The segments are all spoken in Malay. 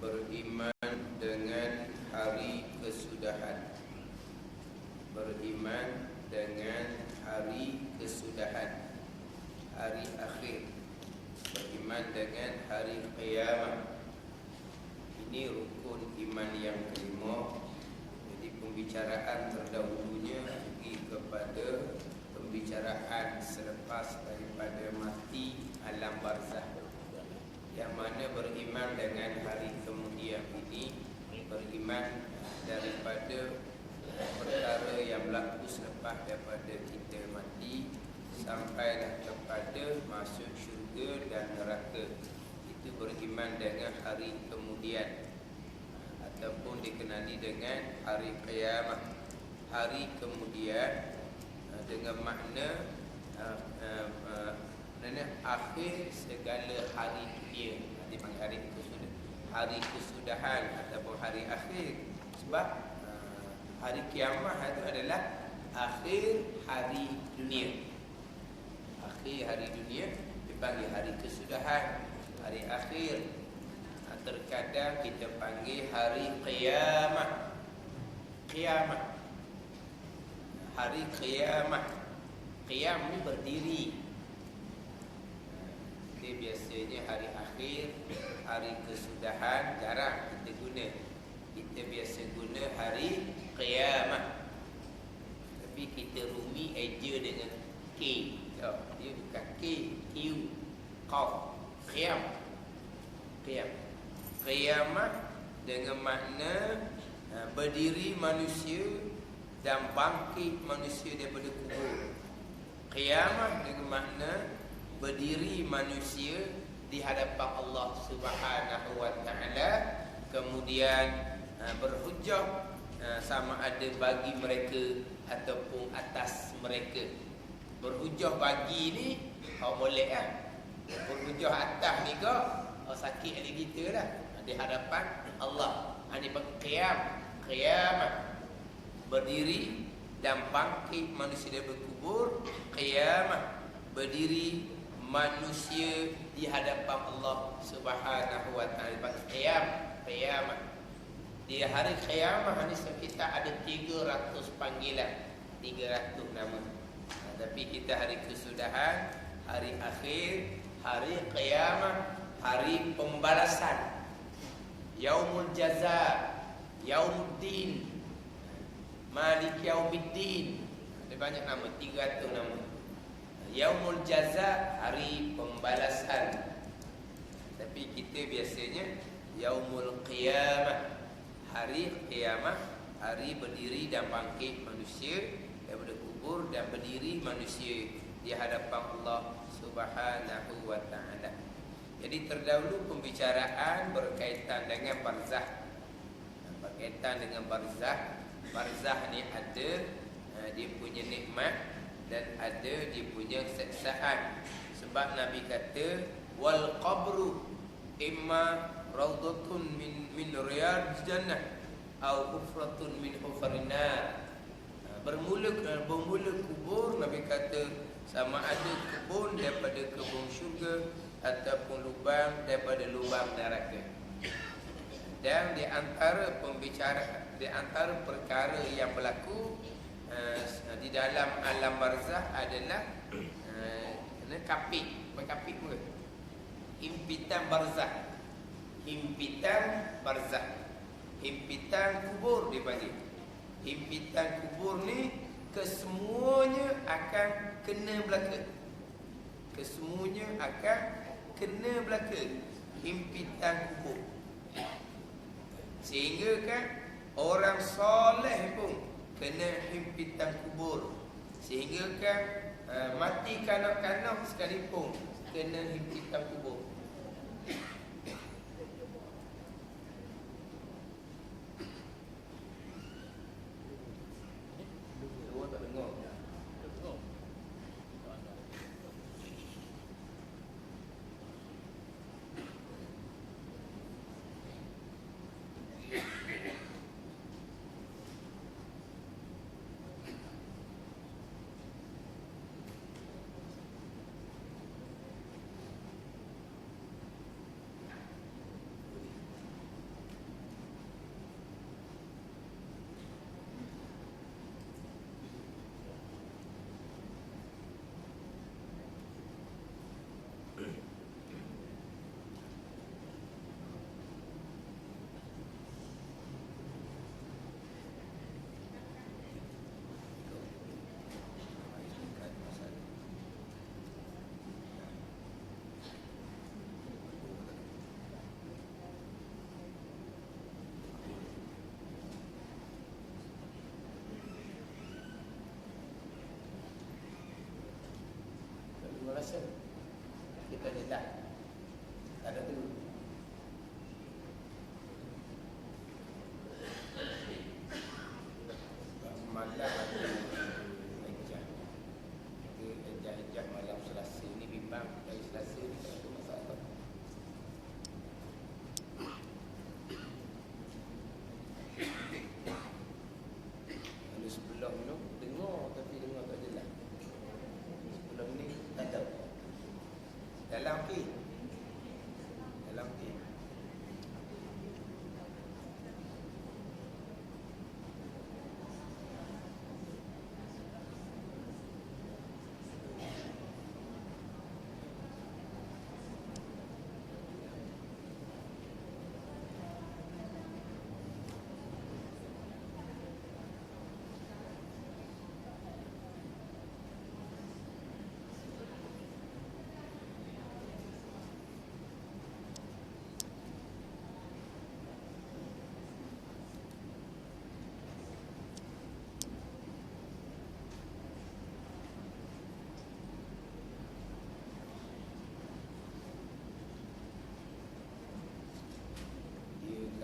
beriman dengan hari kesudahan. Beriman dengan hari kesudahan, hari akhir. Beriman dengan hari kiamat. Ini rukun iman yang kelima. Jadi pembicaraan terdahulunya pergi kepada pembicaraan selepas daripada mati alam barzakh, yang mana beriman dengan hari kemudian ini beriman daripada perkara yang berlaku selepas daripada kita mati sampailah kepada masuk syurga dan neraka. Itu beriman dengan hari kemudian, ataupun dikenali dengan hari kiamat. Hari kemudian dengan makna akhir segala hari dia, dipanggil hari kesudahan ataupun hari akhir. Sebab hari kiamat itu adalah akhir hari dunia. Akhir hari dunia dipanggil hari kesudahan, hari akhir. Terkadang kita panggil hari kiamat. Kiamat, hari kiamat. Qiyam ni berdiri. Dia biasanya hari akhir, hari kesudahan jarang kita guna. Kita biasa guna hari kiamat. Tapi kita rumi eja dengan K. Dia bukan K, Q, Qaf. Qiyam. Qiyam. Kiamat dengan makna berdiri manusia dan bangkit manusia daripada kubur. Kiamat dengan makna berdiri manusia di hadapan Allah Subhanahu wa taala, kemudian berhujjah sama ada bagi mereka ataupun atas mereka. Berhujjah bagi ni boleh lah. Berhujjah atas ni kau sakit hati kita lah di hadapan Allah. Ini kiamat, berdiri dan bangkit manusia dari kubur. Kiamat, berdiri manusia di hadapan Allah Subhanahu wa taala. Kiamat. Di hari kiamat ni kita ada 300 panggilan, 300 nama. Tapi kita hari kesudahan, hari akhir, hari kiamat, hari pembalasan, Yaumul Jaza, Yaumuddin, Malik Yaumiddin. Ada banyak nama, 300 nama. Yaumul Jaza, hari pembalasan. Tapi kita biasanya Yaumul Qiyamah, hari kiamat, hari berdiri dan bangkit manusia daripada kubur dan berdiri manusia di hadapan Allah Subhanahu wa taala. Jadi terdahulu pembicaraan berkaitan dengan barzakh. Berkaitan dengan barzakh. Barzakh ni ada dia punya nikmat dan ada dia punya siksaan. Sebab Nabi kata wal qabru imma raudhatun min riyadil jannah atau hufratun min hufarin nar. Bermula kubur, Nabi kata sama ada kebun daripada kebun syurga ataupun lubang daripada lubang neraka. Dan di antara perkara yang berlaku di dalam alam barzakh adalah kapit. Kapit pun himpitan barzakh. Himpitan kubur dipanggil. Himpitan kubur ni kesemuanya akan kena belaka. Kesemuanya akan kena belaka. Himpitan kubur. Sehingga kan orang soleh pun kena himpitan kubur. Sehingga kan mati kanak-kanak sekalipun kena himpitan kubur. jelas. Tak ada tu. Malam ada ejah. Ejah malam Selasa ni bimbang. Dari Selasa ni tak ada masalah. Kalau sebelum tu dengar tapi dengar tak jelas. Sebelum ni tak tahu. Dalam okey. Dalam okey.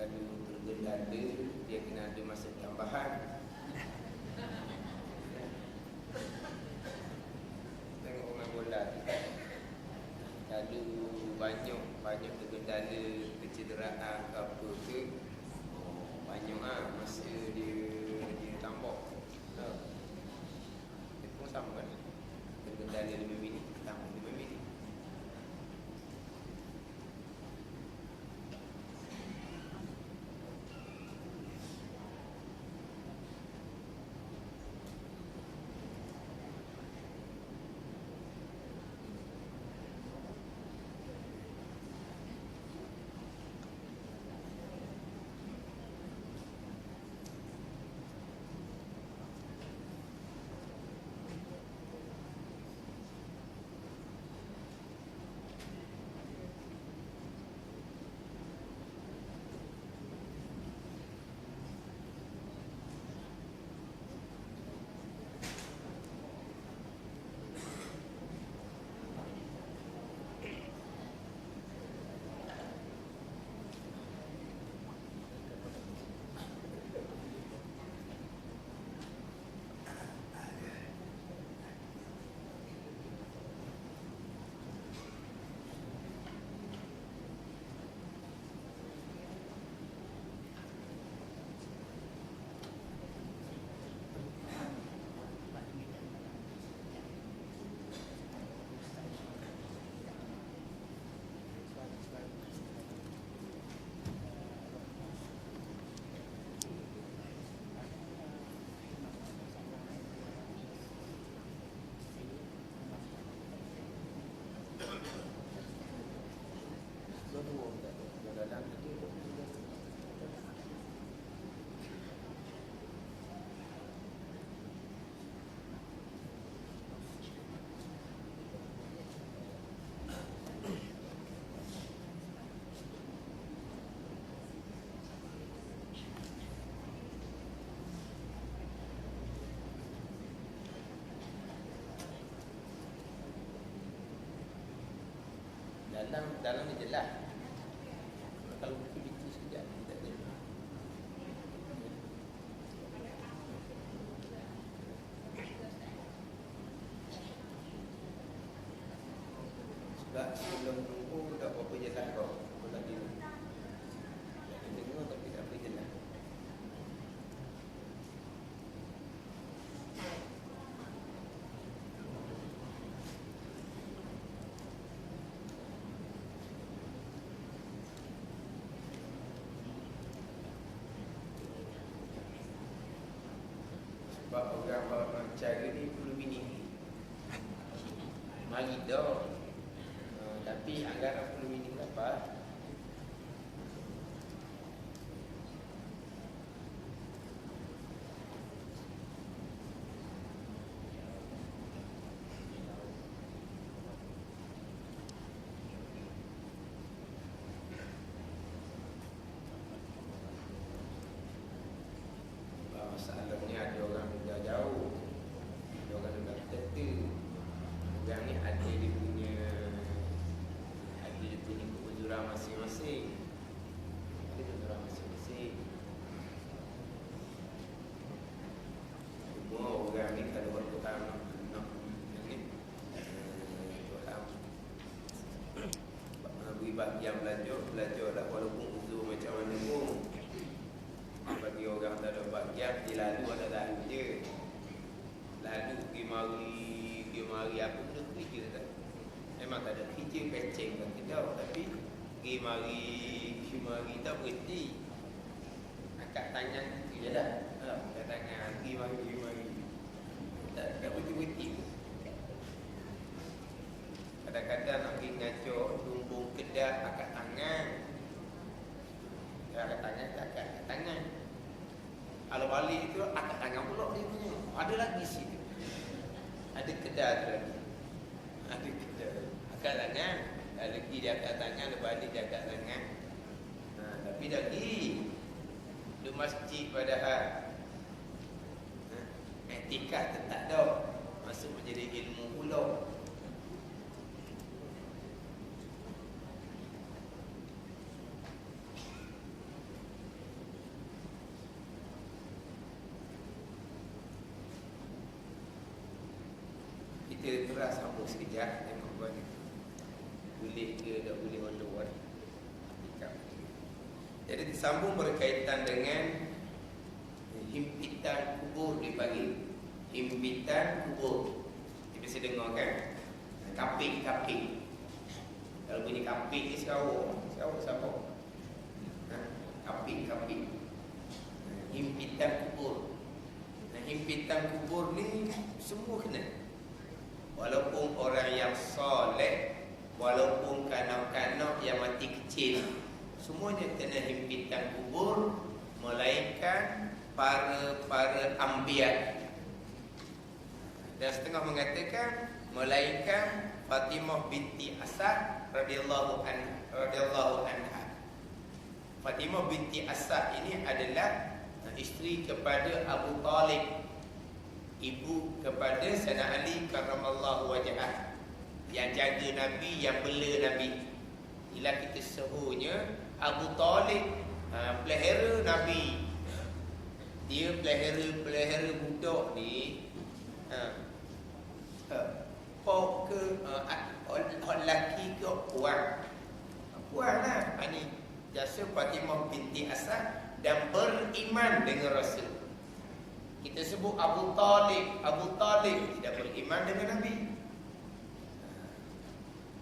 Kalau tergedala, dia kena ada masa tambahan. Tengok pemain bola tu kan, kalau banyak tergedala, kecederaan ke apa ke, banyak masa dia tambah. Dia pun sama kan, tergedala 5 minit, tambah 5 minit. Dalam ni jelas. Kalau buku itu sekejap tak ada. Sebab sebelum tunggu tak apa jelas kau. Kau tadi dengar tapi tak apa jelas. Sebab orang cara ni perlu bini. Mari dah. Tapi anggaran perlu bini berapa? Masalahnya ada orang dah jauh, ada orang dah tertentu. Orang ni ada dia punya masing-masing. Ada orang masing-masing. Semua orang ni kalau Tuhan nak ni Tuhan bagi bahagian belajar walaupun uzur macam mana pun. Bagi orang tak ada bahagian, dia lalu ada lalu je. Lalu pergi mari apa benda kerja tak? Memang tak ada kerja peceng kan tidak, tapi pergi mari tak berhenti. Angkat tangan tu je dah. Angkat tangan pergi mari. Tak berhenti. Kadang-kadang nak pergi ngajar lumbung kedah angkat tangan. Angkat tangan. Kalau balik itu angkat tangan pula dia punya. Ada lagi situ. Ada kedah tu lagi. Ada kedah. Angkat tangan. Dah lagi dia angkat tangan, lepas balik dia angkat tangan. Tapi lagi di masjid padahal etika tak ada. Masuk menjadi ilmu pula. Kita terus sambung sekejap. Tengok bagaimana boleh ke tak boleh on the word. Jadi disambung berkaitan dengan himpitan kubur dipanggil himpitan kubur. Kita biasa dengar kan, kapik. Kalau bunyi kapik ni siapa? Kapik. Himpitan kubur. Himpitan kubur ni semua kena. Walaupun orang yang soleh, walaupun kanak-kanak yang mati kecil, semuanya kena himpitan kubur, melainkan para anbiya. Dan setengah mengatakan melainkan Fatimah binti Asad radhiyallahu anha. Fatimah binti Asad ini adalah isteri kepada Abu Talib, ibu kepada Sayyidina Ali karramallahu wajhah, yang jaga Nabi, yang bela Nabi. Bila kita sebutnya Abu Talib pelihara Nabi. Dia pelihara budak ni. Pok ke lelaki ke puan? Puan lah. Ini jasa Fatimah binti Asad dan beriman dengan Rasul. Kita sebut Abu Talib tidak beriman dengan Nabi.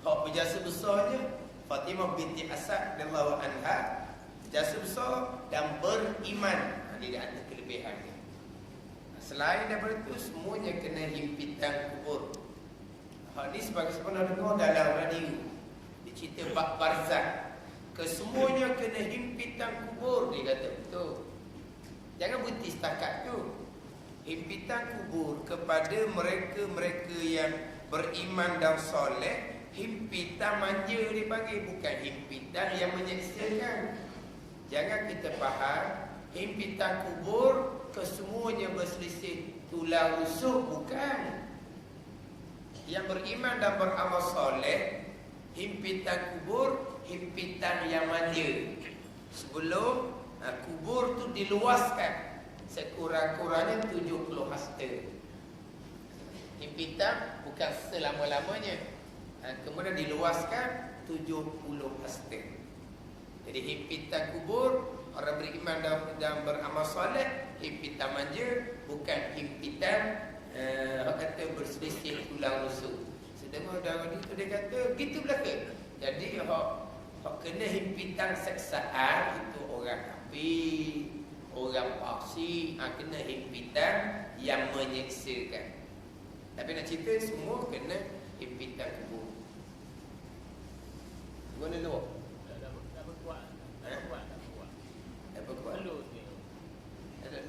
Hak berjasa besarnya Fatimah binti Asad radhiyallahu anha, jasa besar dan beriman. Dia ada kelebihannya. Selain daripada itu, semuanya kena himpitan kubur. Hak ni sebagai sebenar dengar dalam radio, dia cerita bab barzakh. Kesemuanya kena himpitan kubur. Dia kata betul. Jangan berhenti setakat tu. Himpitan kubur kepada mereka-mereka yang beriman dan soleh. Himpitan manja dipanggil, bukan himpitan yang menyeksakan. Jangan kita faham himpitan kubur kesemuanya berselisih tulang rusuk, bukan. Yang beriman dan beramal soleh, himpitan kubur himpitan yang manja. Sebelum kubur tu diluaskan sekurang-kurangnya 70 hasta. Himpitan bukan selama-lamanya. Kemudian diluaskan 70 hasta. Jadi himpitan kubur orang beriman dan beramal soleh, himpitan manja, bukan himpitan orang kata berselisih tulang rusuk. Sedangkan dalam itu dia kata gitu belaka. Jadi hak kena himpitan seksaan itu orang kafir, orang fasik, kena himpitan yang menyeksakan. Tapi nak cerita semua kena himpitan kubur. Guna luar. Tak berkuat. Tak berkuat. Tak berkuat. Perlu ni.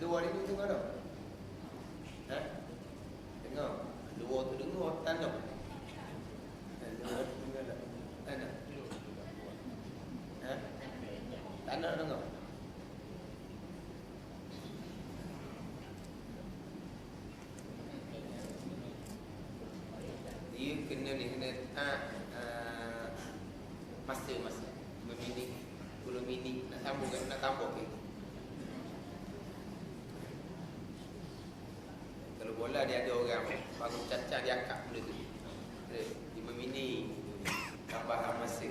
Luar ni tengok tak? Dengar. Luar tu dengar tanah. Luar tu dengar tak? Tanah. Tanah dengar. Dia kena ni kena masa 10 minit nak sambung kan, nak tambah ke? Kalau bola dia ada orang bangun cacar dia akak benda tu. 5 minit tambah masa.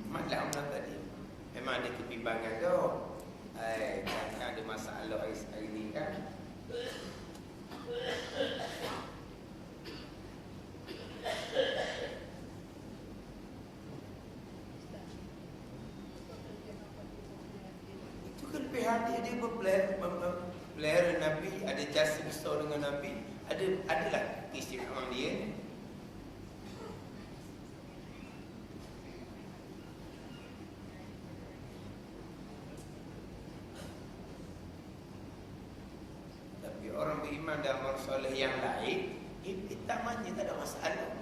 Malam lah tadi memang ada kebimbangan tu. Kan ada masalah hari ni kan. Itu kelebihan dia berpelihara Nabi, ada jasa besar dengan Nabi, adalah keistimewaan dia. Orang beriman dan orang soleh yang lain, himpit tamannya tak ada masalah.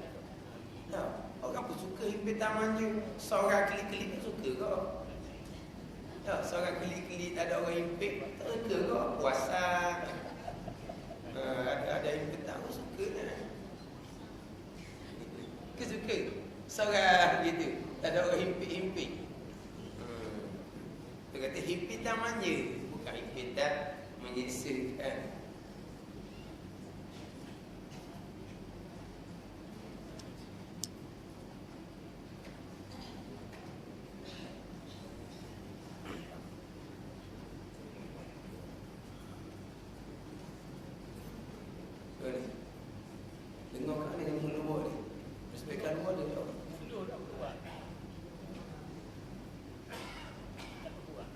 Nah, orang pun suka himpit tamannya. Seorang keli-keli pun suka kau. Ya, seorang keli-keli tak ada orang himpit, tak suka kau. Puasa. Ada himpit taman suka kan. Suka. Seorang gitu, tak ada orang himpit-himpit. Dia kata himpit tamannya, bukan himpit tak menyiksakan. Dengar kat ni yang luar ni. Speaker luar dia tak. Slow tak berkuat. Tak berkuat.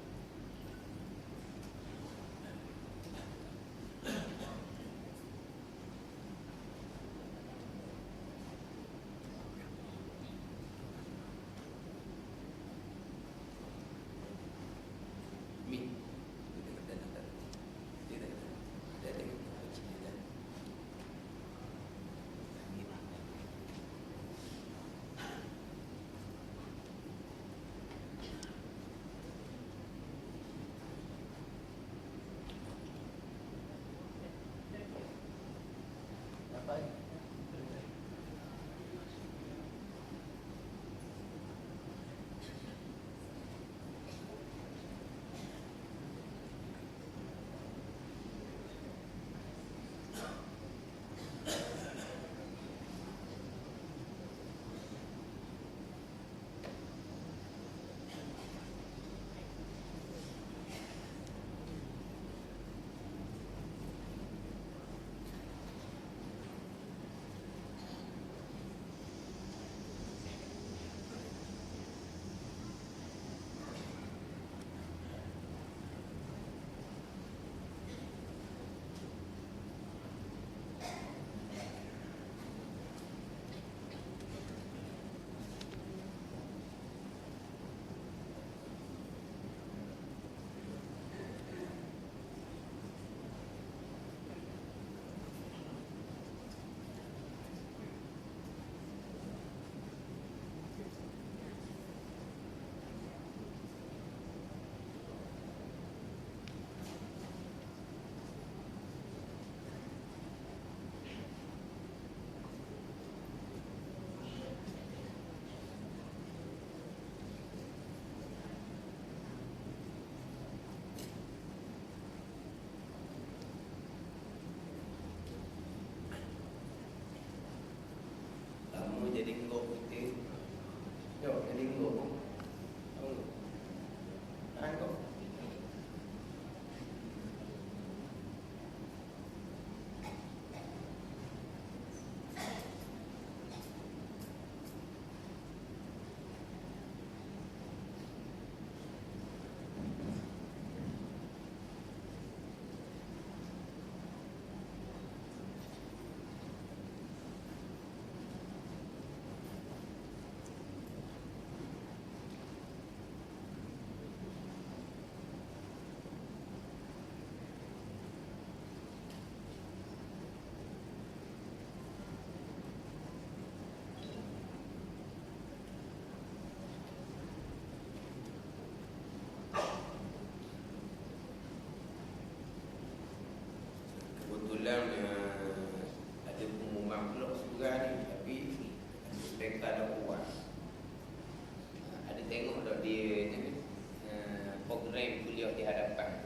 program kuliah di hadapan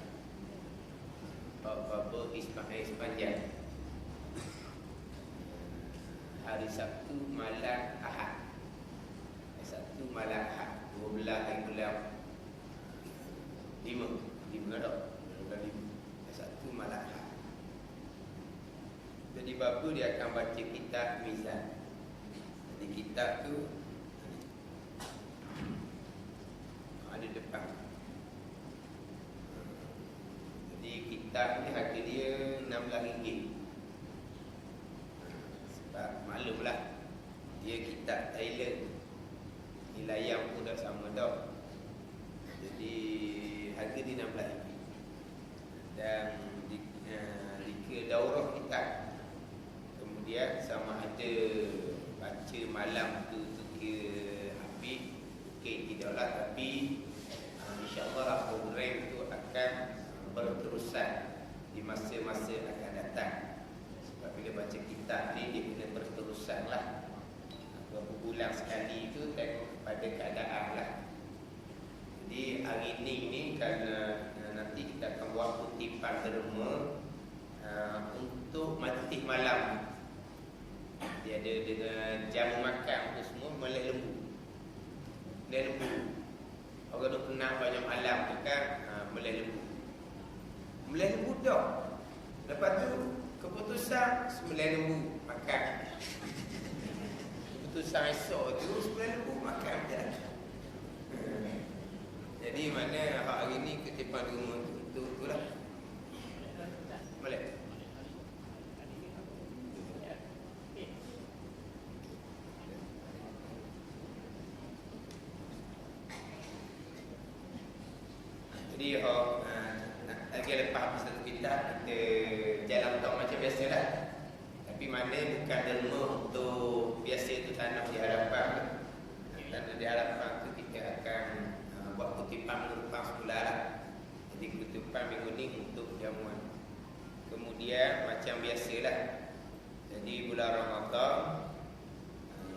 Bapa Ismail sepanjang hari Sabtu malam Ahad. Sabtu malam Ahad 12 hari bulan 5 dah. Sabtu malam Ahad. Jadi bapa dia akan baca kitab Mizan. Jadi kitab tu ada depan. Jadi kitab ni harga dia RM16. Sebab maklumlah dia kitab Thailand. Nilai yang pun dah sama dah. Jadi harga dia RM16. Dan jika daurah kitab, kemudian sama ada baca malam tu kira habis, tidaklah, tapi insyaAllah program itu akan berterusan di masa-masa akan datang. Sebab bila baca kitab ni dia kena berterusan lah. Berapa bulan sekali tu tengok kepada keadaan lah. Jadi hari ni kerana nanti kita akan buat kutipan derma untuk majlis malam. Dia ada dengan jamu makan tu semua melek lembu. Melek lembu. Orang duk kenal banyak malam tu kan, melek lembu. Melek lembu dah. Lepas tu keputusan sembelih lembu makan. Keputusan esok tu sembelih lembu makan je. Jadi mana hari ni kutipan derma tu lah. Boleh. Jadi lagi lepas satu kitab kita jalan tak macam biasa lah. Tapi mana bukan derma untuk biasa tu tanah di hadapan. Tanah di hadapan tu kita akan buat kutipan lepas semula lah. Jadi kutipan minggu ni untuk jamuan. Kemudian macam biasalah. Jadi bulan Ramadan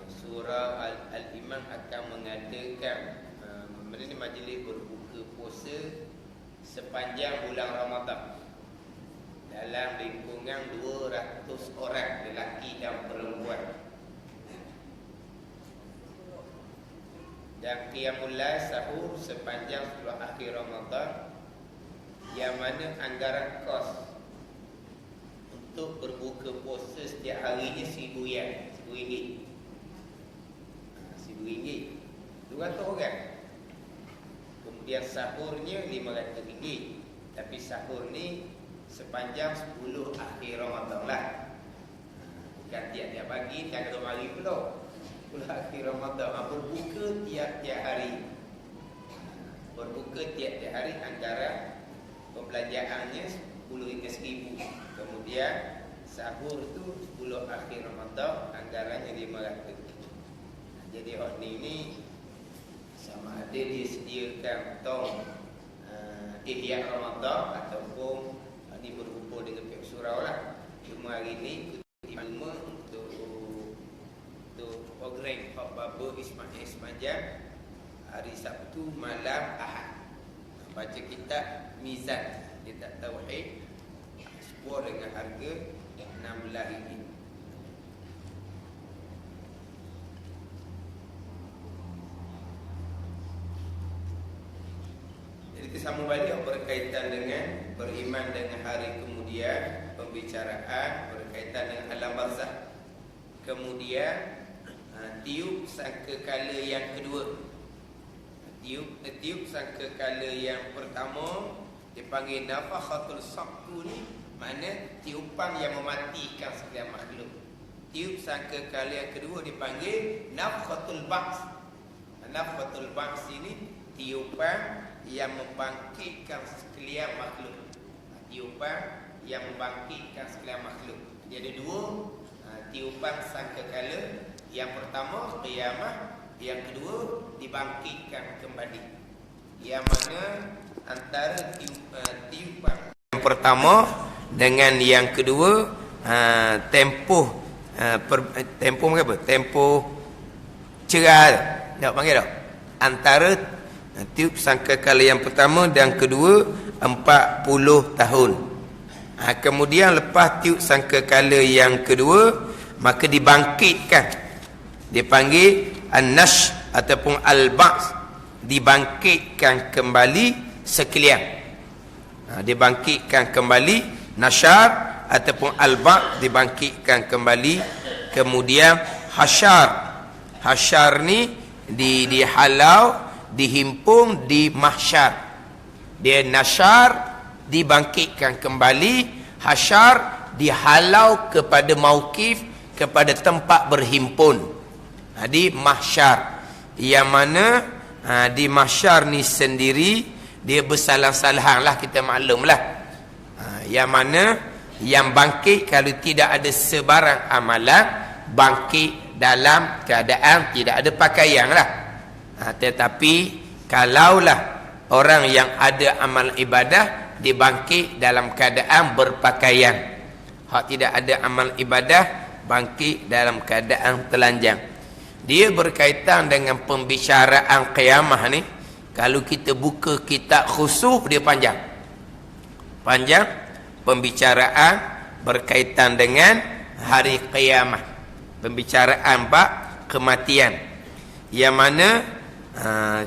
surah Al-Iman akan mengadakan majlis berbuka puasa sepanjang bulan Ramadan dalam lingkungan 200 orang lelaki dan perempuan. Dan qiyamul lail sahur sepanjang 10 akhir Ramadan, yang mana anggaran kos untuk berbuka puasa setiap harinya RM1,000. RM1,000. 200 orang. Kemudian sahurnya RM500. Tapi sahur ni sepanjang 10 akhir Ramadan lah. Bukan tiap-tiap pagi, tiap-tiap hari pula. 10 akhir Ramadan. Berbuka tiap-tiap hari. Berbuka tiap-tiap hari antara pembelanjaannya RM10,000. Kemudian sahur tu 10 akhir Ramadan, anggarannya RM500. Jadi hak ni sama ada dia sediakan tong ihya Ramadan ataupun ni berkumpul dengan pihak surau lah. Cuma hari ni cuma untuk program Pak Bapa Ismail sepanjang hari Sabtu malam Ahad. Baca kitab Mizan, kitab Tauhid, sebuah dengan harga RM16. Jadi kita sambung balik berkaitan dengan beriman dengan hari kemudian, pembicaraan berkaitan dengan alam barzakh. Kemudian tiup sangkakala yang kedua. Tiup sangkakala yang pertama dipanggil nafakhatul saqu ni, makna tiupan yang mematikan sekalian makhluk. Tiup sangkakala yang kedua dipanggil nafkhatul ba'ts. Nafkhatul ba'ts ini tiupan yang membangkitkan sekalian makhluk. Tiupan yang membangkitkan sekalian makhluk. Jadi ada dua tiupan sangkakala. Yang pertama qiyamah, yang kedua dibangkitkan kembali. Yang mana antara tiupan yang pertama dengan yang kedua tempoh tempoh apa? Tempoh cerah. Tak panggil tak? Antara Tiup sangkakala yang pertama dan kedua 40 tahun. Kemudian lepas tiup sangkakala yang kedua, maka dibangkitkan. Dipanggil an-nash ataupun al-ba'ts, dibangkitkan kembali sekalian. Dibangkitkan kembali, nasyar ataupun al-ba'ts dibangkitkan kembali. Kemudian hasyar. Hasyar ni dihalau, dihimpun di mahsyar. Dia nasyar dibangkitkan kembali, hasyar dihalau kepada mauqif, kepada tempat berhimpun. Di mahsyar. Yang mana di mahsyar ni sendiri dia bersalah-salahan lah, kita maklum lah. Yang mana yang bangkit kalau tidak ada sebarang amalan, bangkit dalam keadaan tidak ada pakaian lah. Tetapi kalaulah orang yang ada amal ibadah, dibangkit dalam keadaan berpakaian. Hak tidak ada amal ibadah, bangkit dalam keadaan telanjang. Dia berkaitan dengan pembicaraan qiyamah ni. Kalau kita buka kitab khusus, dia panjang. Panjang pembicaraan berkaitan dengan hari qiyamah. Pembicaraan bab kematian. Yang mana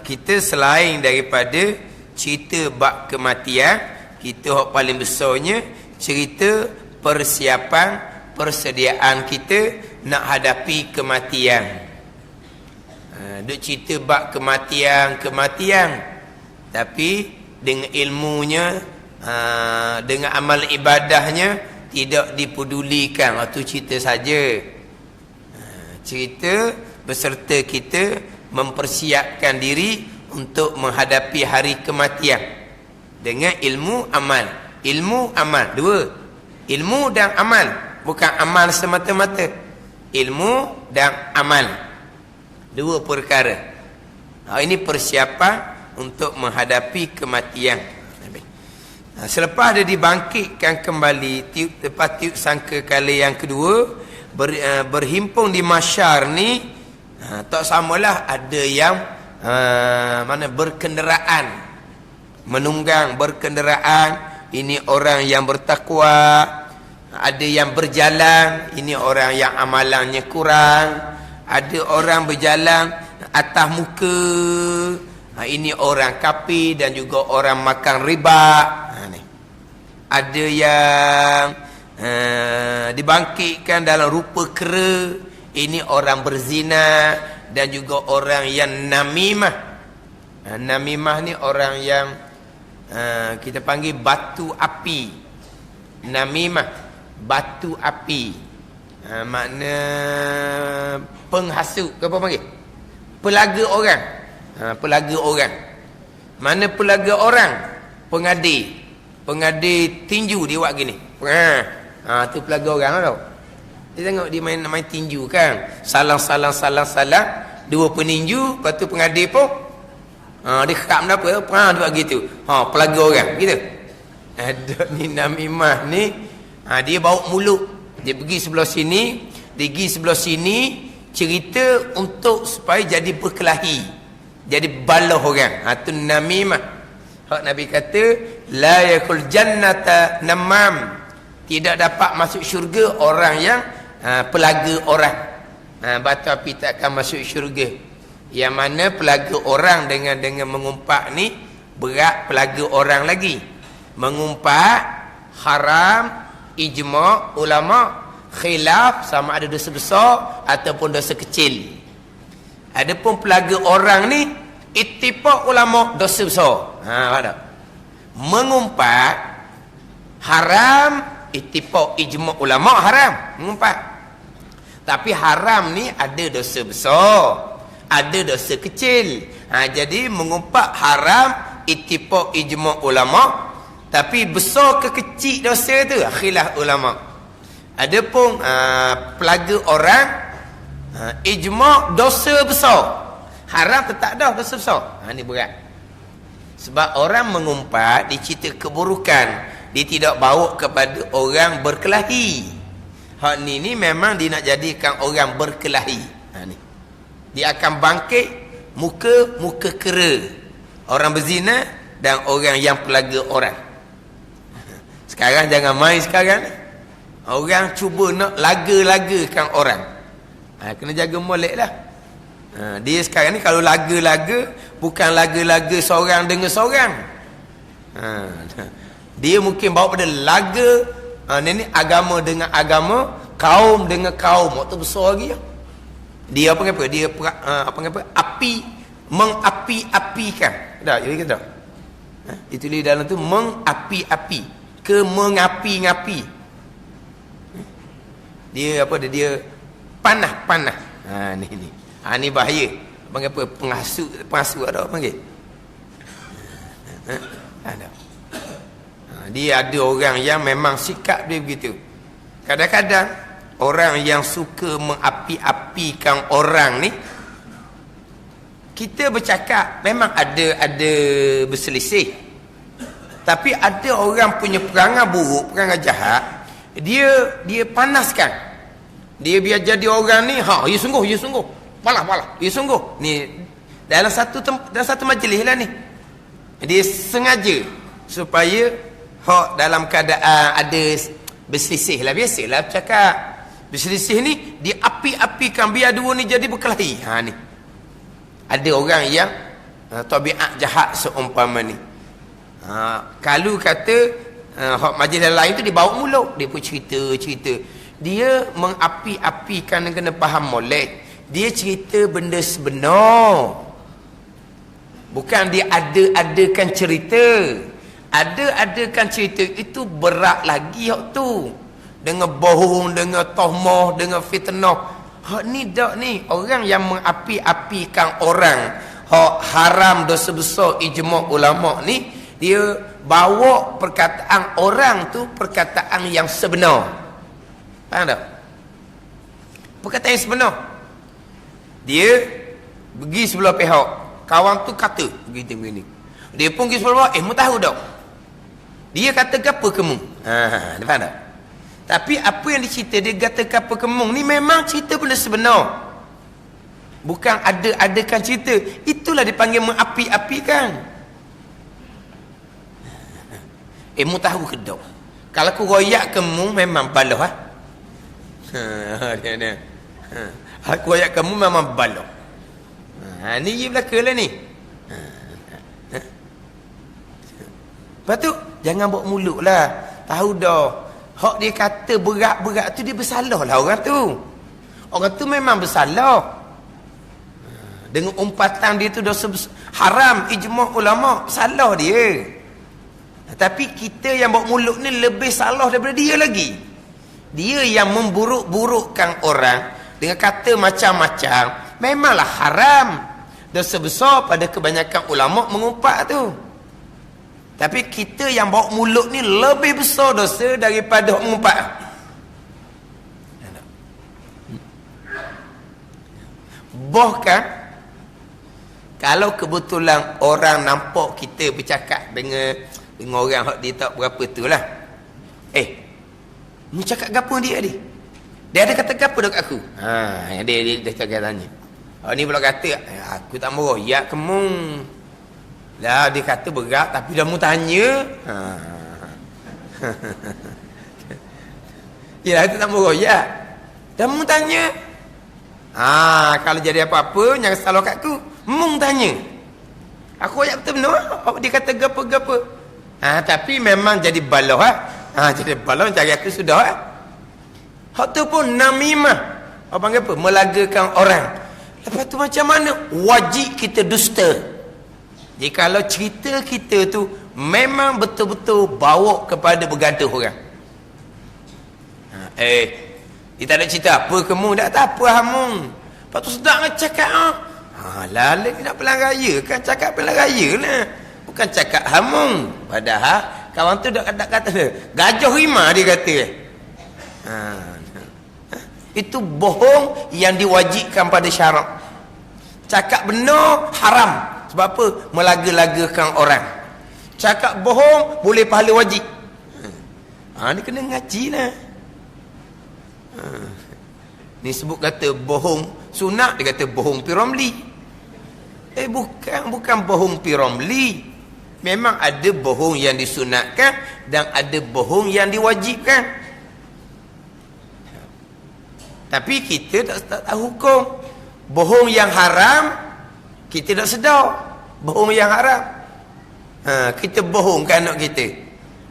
kita selain daripada cerita bab kematian, kita hak paling besarnya cerita persiapan, persediaan kita nak hadapi kematian. Duk cerita bab kematian, tapi dengan ilmunya, dengan amal ibadahnya tidak dipedulikan. Itu cerita saja. Cerita beserta kita mempersiapkan diri untuk menghadapi hari kematian dengan ilmu amal. Ilmu amal dua, ilmu dan amal, bukan amal semata-mata. Ilmu dan amal, dua perkara. Ini persiapan untuk menghadapi kematian. Selepas dia dibangkitkan kembali, lepas tiup sangkakala yang kedua, berhimpun di mahsyar ni, tak samalah ada yang mana berkenderaan, menunggang berkenderaan. Ini orang yang bertakwa. Ada yang berjalan, ini orang yang amalannya kurang. Ada orang berjalan atas muka, ini orang kafir dan juga orang makan riba. Ada yang dibangkitkan dalam rupa kera, ini orang berzina dan juga orang yang namimah. Namimah ni orang yang kita panggil batu api. Namimah, batu api. Makna penghasut ke apa panggil? Pelaga orang. Pelaga orang. Mana pelaga orang? Pengadir tinju dia buat gini. Tu pelaga orang tau. Dia tengok dia main tinju kan. Salang. Dua peninju, lepas tu pengadir pun dia kerap apa? Dia buat gitu. Pelaga orang gitu. Ada ni namimah ni, dia bawa mulut. Dia pergi sebelah sini, dia pergi sebelah sini, cerita untuk supaya jadi berkelahi, jadi balah orang. Itu namimah. Hak Nabi kata, la yakul jannata namam, tidak dapat masuk syurga orang yang pelaga orang. Batu api tak akan masuk syurga. Yang mana pelaga orang dengan mengumpat ni berat pelaga orang lagi. Mengumpat haram, ijma' ulama, khilaf sama ada dosa besar ataupun dosa kecil. Adapun pelaga orang ni ittifaq ulama dosa besar. Ada. Mengumpat haram, ittifaq ijma' ulama haram mengumpat. Tapi haram ni ada dosa besar, ada dosa kecil. Jadi mengumpat haram, ittifaq ijma' ulama. Tapi besar ke kecil dosa tu khilaf ulama. Adapun pelaga orang, ijma' dosa besar, haram tetap dah dosa besar. Ni berat. Sebab orang mengumpat dicerita keburukan, dia tidak bawa kepada orang berkelahi. Hak ni memang dia nak jadikan orang berkelahi. Ni dia akan bangkit muka kera. Orang berzina dan orang yang pelaga orang. Sekarang jangan main sekarang ni. Orang cuba nak laga-lagakan orang. Kena jaga molek lah. Dia sekarang ni kalau laga-laga, bukan laga-laga seorang dengan seorang. Dia mungkin bawa pada laga ni agama dengan agama, kaum dengan kaum. Waktu besar lagi ya. Dia apa kata? Dia mengapi-apikan. Dah, jadi kata. Itu di dalam tu mengapi-api, ke mengapi-ngapi. Dia apa dia panah. Ni bahaya. Panggil apa? Pengasuh ada apa panggil? Ada. Dia ada orang yang memang sikap dia begitu. Kadang-kadang orang yang suka mengapi-apikan orang ni, kita bercakap memang ada berselisih. Tapi ada orang punya perangai buruk, perangai jahat, dia panaskan. Dia biar jadi orang ni, ya sungguh. Palah. Ya sungguh. Ni dalam satu majlis lah ni. Dia sengaja supaya dalam keadaan ada berselisih lah. Biasalah bercakap. Berselisih ni dia api-apikan biar dua ni jadi berkelahi. Ni. Ada orang yang tabiat jahat seumpama ni. Kalau kata majlis lain tu dia bawa mulut, dia pun cerita. Dia mengapi-apikan, kena faham molek. Dia cerita benda sebenar. Bukan dia ada-adakan cerita. Ada-adakan cerita itu berat lagi hak tu. Dengan bohong, dengan tohmah, dengan fitnah. Hak ni dak ni orang yang mengapi-apikan orang. Hak haram dosa besar ijma' ulama ni, dia bawa perkataan orang tu perkataan yang sebenar. Faham tak? Perkataan yang sebenar. Dia pergi sebelah pihak, kawan tu kata begini. Dia pun pergi sebelah mu tahu tak? Dia kata apa kamu? Dia faham tak? Tapi apa yang dicerita dia kata apa kamu ni memang cerita benda sebenar. Bukan ada-adakan cerita. Itulah dipanggil mengapi-apikan. Mu tahu ke tak? Kalau aku royak kamu memang baloh dia. Aku royak kamu memang baloh. Ni je belaka lah ni. Lepas tu jangan bawa mulut lah. Tahu dah. Hak dia kata berat-berat tu dia bersalah lah orang tu. Orang tu memang bersalah. Dengan umpatan dia tu dosa haram ijma' ulama, salah dia. Tapi kita yang bawa mulut ni lebih salah daripada dia lagi. Dia yang memburuk-burukkan orang dengan kata macam-macam. Memanglah haram. Dosa besar pada kebanyakan ulama mengumpat tu. Tapi kita yang bawa mulut ni lebih besar dosa daripada mengumpat. Bahkan kalau kebetulan orang nampak kita bercakap dengan orang hak dia tak berapa tu lah. Mu cakap gapo dia ni? Dia ada kata gapo dekat aku? Dia cakap tanya. Ni pula kata, aku tak meroyak kamu. Lah dia kata berat tapi dah mu tanya. Ya itu tak meroyak. Dah mu tanya. Kalau jadi apa-apa jangan salah kat aku. Mu tanya. Aku royak betul benar. Dia kata gapo-gapo. Tapi memang jadi baloh jadi baloh cari aku sudah hak tu pun namimah. Apa panggil apa? Melagakan orang. Lepas tu macam mana? Wajib kita dusta. Jadi kalau cerita kita tu memang betul-betul bawa kepada bergaduh orang. Dia tak ada cerita apa kamu, tak apa hamun. Lepas tu sedap nak cakap lalu nak pelan raya kan, cakap pelan raya lah. Bukan cakap hamun. Padahal kawan tu dak kata gajah rima dia kata. Itu bohong yang diwajibkan pada syarak. Cakap benar haram. Sebab apa? Melaga-lagakan orang. Cakap bohong boleh pahala wajib. Ni kena ngaji lah. Ni sebut kata bohong sunat, dia kata bohong Piramli. Bukan bohong Piramli. Memang ada bohong yang disunatkan dan ada bohong yang diwajibkan. Tapi kita tak tahu hukum. Bohong yang haram kita tak sedar. Bohong yang haram. Kita bohongkan anak kita.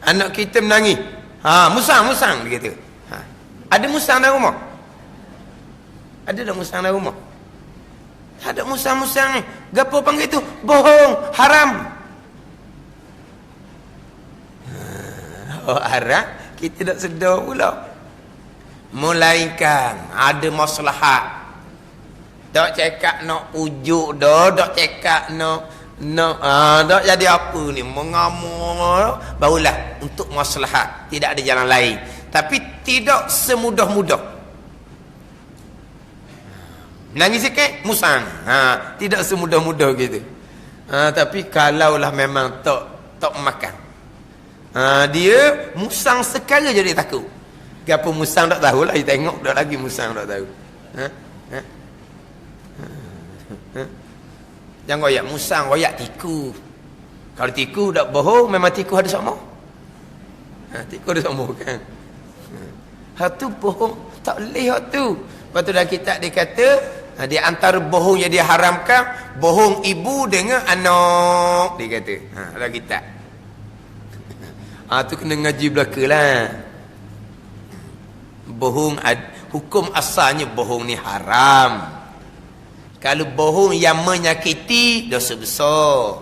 Anak kita menangis. Musang dia kata. Ada musang dalam rumah? Ada tak musang dalam rumah? Tak ada musang-musang ni. Gapo panggil tu? Bohong, haram. Haram, kita tak sedar pula. Melainkan ada maslahat. Tak cakap nak pujuk dah, tak cakap tak jadi apa ni, mengamuk, barulah untuk maslahat. Tidak ada jalan lain. Tapi tidak semudah-mudah. Nangis sikit, musang. Tidak semudah-mudah gitu. Tapi kalaulah memang tak makan. Dia musang sekali jadi takut. Gapo musang tak tahulah, dia tengok dah lagi musang tak tahu. Jangan royak musang, royak tiku. Kalau tiku tak bohong, memang tiku ada sama. Tiku ada sama kan. Hak tu bohong, tak boleh hak tu. Lepas tu dalam kitab dia kata, di antara bohong yang diharamkan, bohong ibu dengan anak. Dia kata, dalam kitab. Tu kena ngaji belaka lah. Bohong, hukum asalnya bohong ni haram. Kalau bohong yang menyakiti, dosa besar.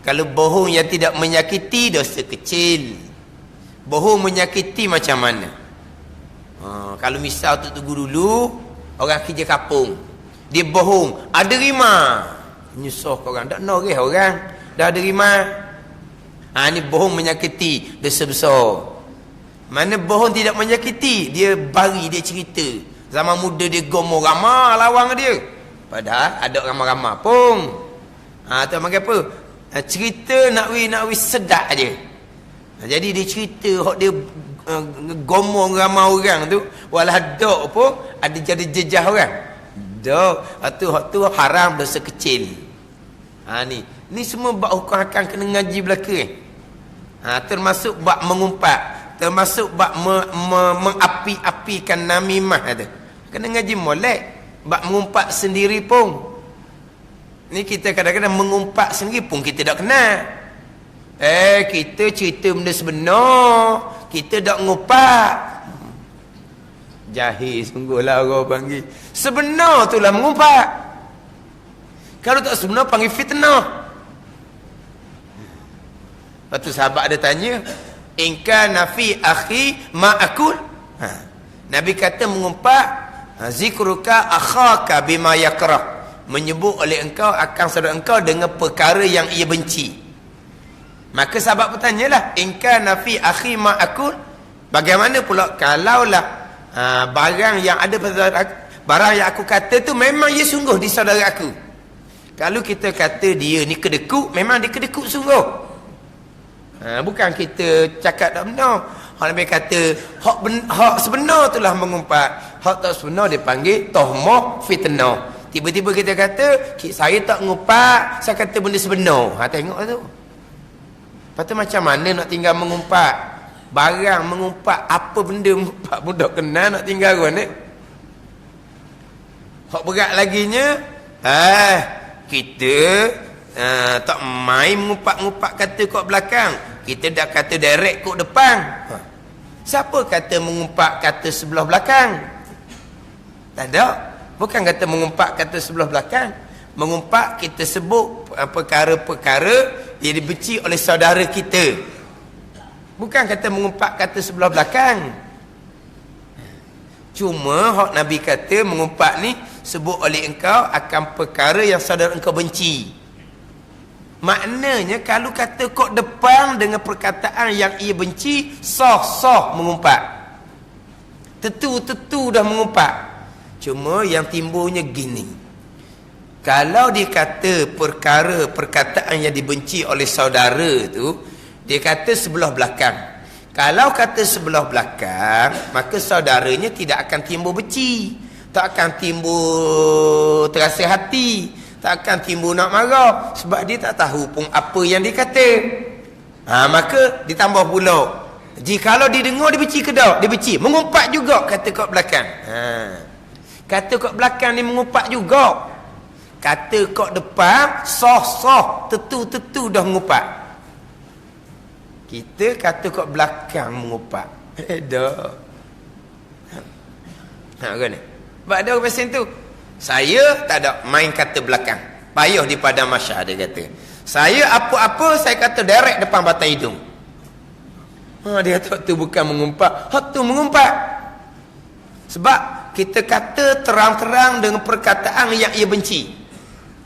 Kalau bohong yang tidak menyakiti, dosa kecil. Bohong menyakiti macam mana? Kalau misal tu tunggu dulu, orang kerja kapung, dia bohong, ada rima, nyusah ke orang, tak noreh orang, dah ada rima. Ni bohong menyakiti, dosa besar. Mana bohong tidak menyakiti, dia bari, dia cerita. Zaman muda dia gomo ramah lawang dia. Padahal ada ramah-ramah pun. Tu makan apa? Cerita nak wi sedak je. Jadi dia cerita hok dia gomong ramai orang tu, walau dok pun ada jadi jejah orang. Dok, hak tu haram, dosa kecil. Ni semua bab hukum akan kena ngaji belaka. Termasuk bab mengumpat, termasuk bab mengapi-apikan namimah tu. Kena ngaji molek. Bab mengumpat sendiri pun. Ni kita kadang-kadang mengumpat sendiri pun kita tak kenal. Kita cerita benda sebenar, kita tak ngumpat. Jahil sungguhlah orang panggil. Sebenar tu lah mengumpat. Kalau tak sebenar panggil fitnah. Lepas tu sahabat ada tanya, "In kana fi akhi ma akul?" Nabi kata mengumpat, zikruka akhaka bima yakrah, menyebut oleh engkau akan saudara engkau dengan perkara yang ia benci. Maka sahabat bertanyalah, in kana fi akhi ma akul, bagaimana pula kalaulah barang yang ada pada barang yang aku kata tu memang ia sungguh di saudara aku. Kalau kita kata dia ni kedekut, memang dia kedekut sungguh. Bukan kita cakap tak benar. Nabi kata hak sebenar itulah mengumpat, hak tak sebenar dia panggil tohmah fitnah. Tiba-tiba kita kata saya tak ngumpat, saya kata benda sebenar. Tengok tu. Lepas tu macam mana nak tinggal mengumpat? Barang mengumpat, apa benda mengumpat pun tak kenal, nak tinggal kan ni. Hak berat laginya, kita tak main mengumpat-ngumpat kata kat belakang, kita dah kata direct kat depan. Siapa kata mengumpat kata sebelah belakang? Tak ada. Bukan kata mengumpat kata sebelah belakang. Mengumpat kita sebut perkara-perkara yang dibenci oleh saudara kita. Bukan kata mengumpat kata sebelah belakang. Cuma hak Nabi kata mengumpat ni sebut oleh engkau akan perkara yang saudara engkau benci. Maknanya kalau kata kok depan dengan perkataan yang ia benci, sah-sah mengumpat. Tentu dah mengumpat. Cuma yang timbulnya gini. Kalau dia kata perkataan yang dibenci oleh saudara tu, dia kata sebelah belakang. Kalau kata sebelah belakang, maka saudaranya tidak akan timbul benci, tak akan timbul terasa hati, Takkan timbul nak marah sebab dia tak tahu pun apa yang dia kata. Maka ditambah pula. Jikalau dia dengar dia benci ke tak? Dia benci. Mengumpat juga kata kat belakang. Kata kat belakang ni mengumpat juga. Kata kat depan soh-soh, tetu-tetu dah mengumpat. Kita kata kat belakang mengumpat. Dah. Kan ni. Sebab ada orang pasal tu. Saya tak ada main kata belakang. Payah di padang mahsyar dia kata. Saya apa-apa saya kata direct depan batang hidung. Dia kata tu bukan mengumpat. Hak tu mengumpat. Sebab kita kata terang-terang dengan perkataan yang ia benci.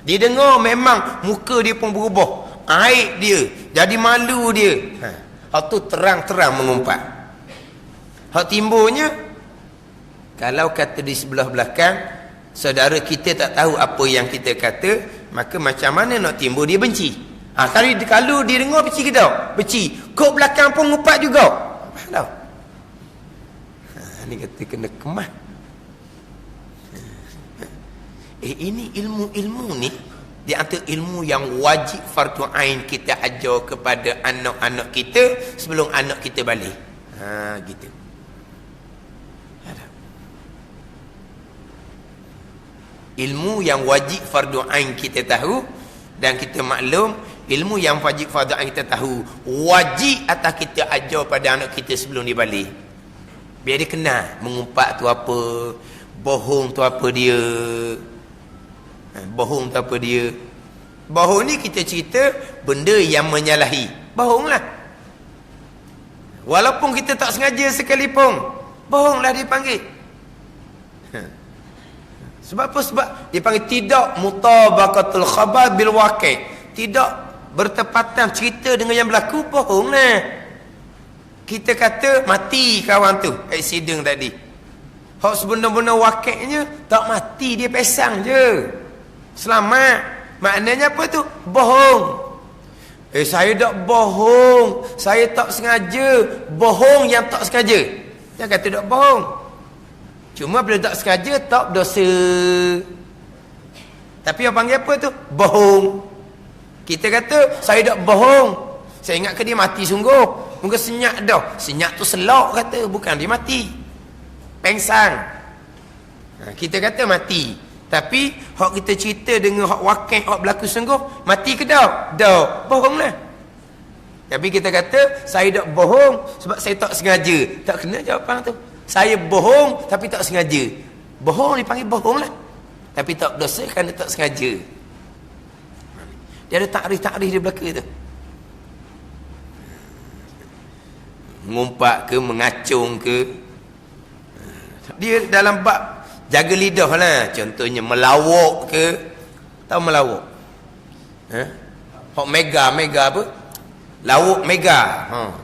Dia dengar memang muka dia pun berubah. Aib dia. Jadi malu dia. Hak tu terang-terang mengumpat. Hak timbulnya. Kalau kata di sebelah belakang. Saudara kita tak tahu apa yang kita kata. Maka macam mana nak timbul dia benci. Kalau dia dengar benci ke tak? Benci. Kok belakang pun ngumpat juga. Faham tak? Ni kata kena kemas. Ini ilmu-ilmu ni di antara ilmu yang wajib fardu ain kita ajar kepada anak-anak kita sebelum anak kita balik. Gitu. Ilmu yang wajib fardu ain kita tahu dan kita maklum, ilmu yang wajib fardu ain kita tahu wajib atas kita ajar pada anak kita sebelum dia balik. Biar dia kenal mengumpat tu apa, bohong tu apa dia. Bohong tu apa dia. Bohong ni kita cerita benda yang menyalahi. Bohonglah. Walaupun kita tak sengaja sekalipun, bohonglah dia panggil. Sebab apa? Sebab dia panggil tidak mutabaqatul khabar bil waqi'. Tidak bertepatan cerita dengan yang berlaku, bohonglah. Kita kata mati kawan tu, aksiden tadi. Hak sebenar-benar waqi'nya tak mati, dia pesang je. Selamat. Maknanya apa tu? Bohong. Saya tak bohong. Saya tak sengaja. Bohong yang tak sengaja. Jangan kata tak bohong. Cuma bila tak sengaja, tak dosa. Tapi orang panggil apa tu? Bohong. Kita kata, saya tak bohong. Saya ingat ke dia mati sungguh. Mungkin senyap dah. Senyap tu selok kata. Bukan dia mati. Pengsang. Kita kata mati. Tapi, hak kita cerita dengan hak wakil, hak berlaku sungguh, mati ke tak? Tak. Bohonglah. Tapi kita kata, saya tak bohong sebab saya tak sengaja. Tak kena jawapan tu. Saya bohong tapi tak sengaja. Bohong dipanggil bohong lah. Tapi tak dosa kerana tak sengaja. Dia ada takrif-takrif di belakang tu. Ngumpat ke, mengacung ke. Dia dalam bab jaga lidah lah. Contohnya melawak ke. Tahu melawak? Hak mega apa? Lawak mega.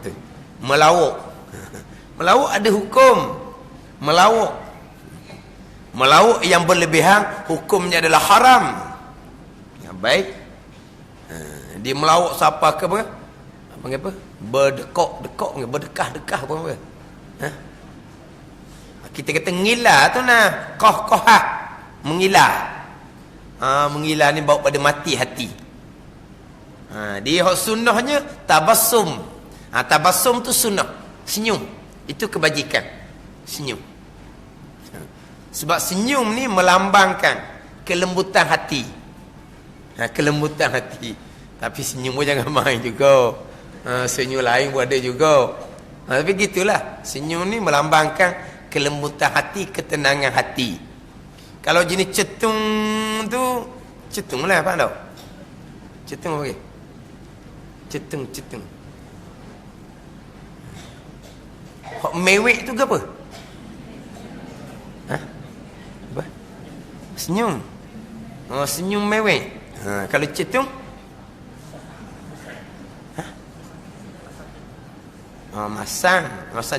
Tu. Melawak. Melawak ada hukum. Melawak yang berlebihan hukumnya adalah haram. Ya, baik. Dia melawak siapa ke apa? Panggil apa? Berdekok, berdekah-dekah apa? Kita kata ngilah tu nah. Koh-kohah. Mengilah. Mengilah ni bawa pada mati hati. Dia sunnahnya tabassum. Tabassum tu sunnah. Senyum. Itu kebajikan. Senyum. Sebab senyum ni melambangkan kelembutan hati. Kelembutan hati. Tapi senyum pun jangan main juga. Senyum lain pun ada juga. Tapi gitulah. Senyum ni melambangkan kelembutan hati, ketenangan hati. Kalau jenis cetung tu, cetung lah, faham tak? Cetung apa? Cetung. Hak mewek tu ke apa? Apa? Senyum. Senyum mewek. Kalau cetung? Masang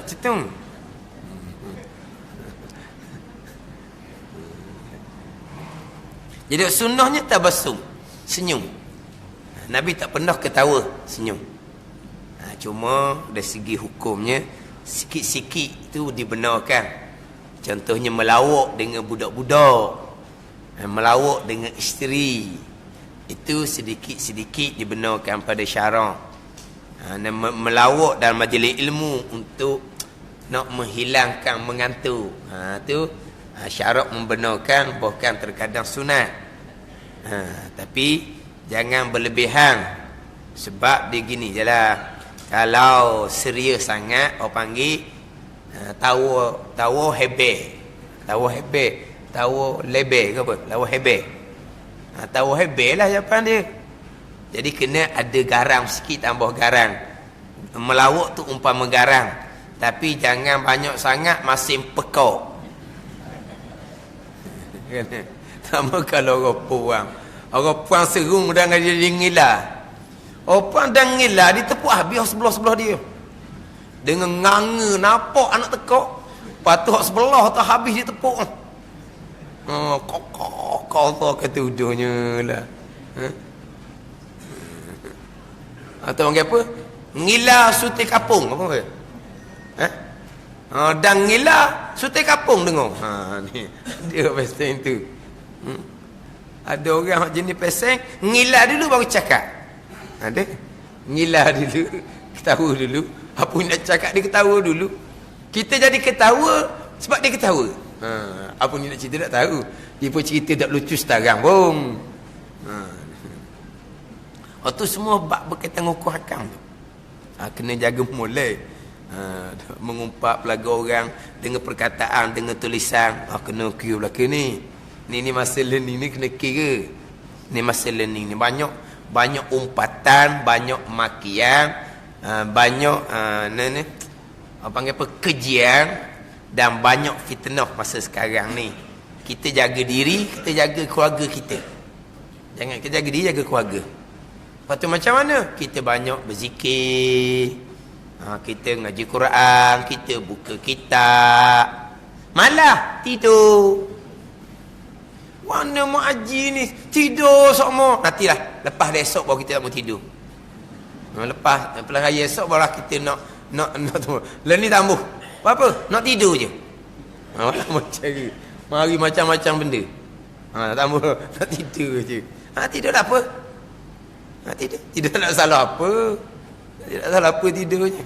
cetung. Jadi sunnahnya tabassum, senyum. Nabi tak pernah ketawa, senyum. Cuma dari segi hukumnya sikit-sikit tu dibenarkan. Contohnya melawak dengan budak-budak. melawak dengan isteri itu sedikit-sedikit dibenarkan pada syarak. Melawak dalam majlis ilmu untuk nak menghilangkan mengantuk. Tu syarak membenarkan, bahkan terkadang sunat. Tapi jangan berlebihan. Sebab dia gini je lah. Kalau serius sangat, orang panggil tawa hebe. Tawa hebe. Tawa lebe ke apa? Tawa hebe. Tawa hebe lah jawapan dia. Jadi kena ada garam sikit, tambah garam. Melawak tu umpama garam. Tapi jangan banyak sangat, masin pekok. Sama kalau orang puang. Orang puang serung dan dia ngilah. Orang puang dan ngilah, dia tepuk habis sebelah-sebelah dia. Dengan nganga, nampak anak tekok. Lepas tu sebelah tu habis dia tepuk. Kau kata udahnya lah. Atau orang apa? Ngila suti kapung. Apa ke? Dan ngila suti kapung dengar. Ni dia pesen tu. Ada orang jenis pesen ngila dulu baru cakap. Ada ngila dulu, ketawa dulu. Apa nak cakap dia ketawa dulu. Kita jadi ketawa sebab dia ketawa. Apa ni nak cerita tak tahu. Dia pun cerita tak lucu sekarang pun. Itu semua bab berkaitan dengan hukum hakam tu. Kena jaga mulai. Mengumpat pelaga orang dengan perkataan, dengan tulisan. Kena kira belakang ni. Ni masa learning ni kena kira. Ni masa learning ni banyak umpatan, banyak makian, banyak apa panggil apa, kejian, dan banyak fitnah masa sekarang ni. Kita jaga diri, kita jaga keluarga kita. Jangan kita jaga diri, jaga keluarga. Lepas tu macam mana? Kita banyak berzikir, kita ngaji Quran, kita buka kitab. Malah tidur. Mana mak haji ni tidur semua. Nantilah lepas esok baru kita tak mau tidur. Lepas raya esok barulah kita nak tu. Lain ni tambah. Apa? Nak tidur je. Macam ni. Mari macam-macam benda. Tambah nak tidur je. Tidur tak apa? Tidur tak salah apa? Tidak salah apa tidur je.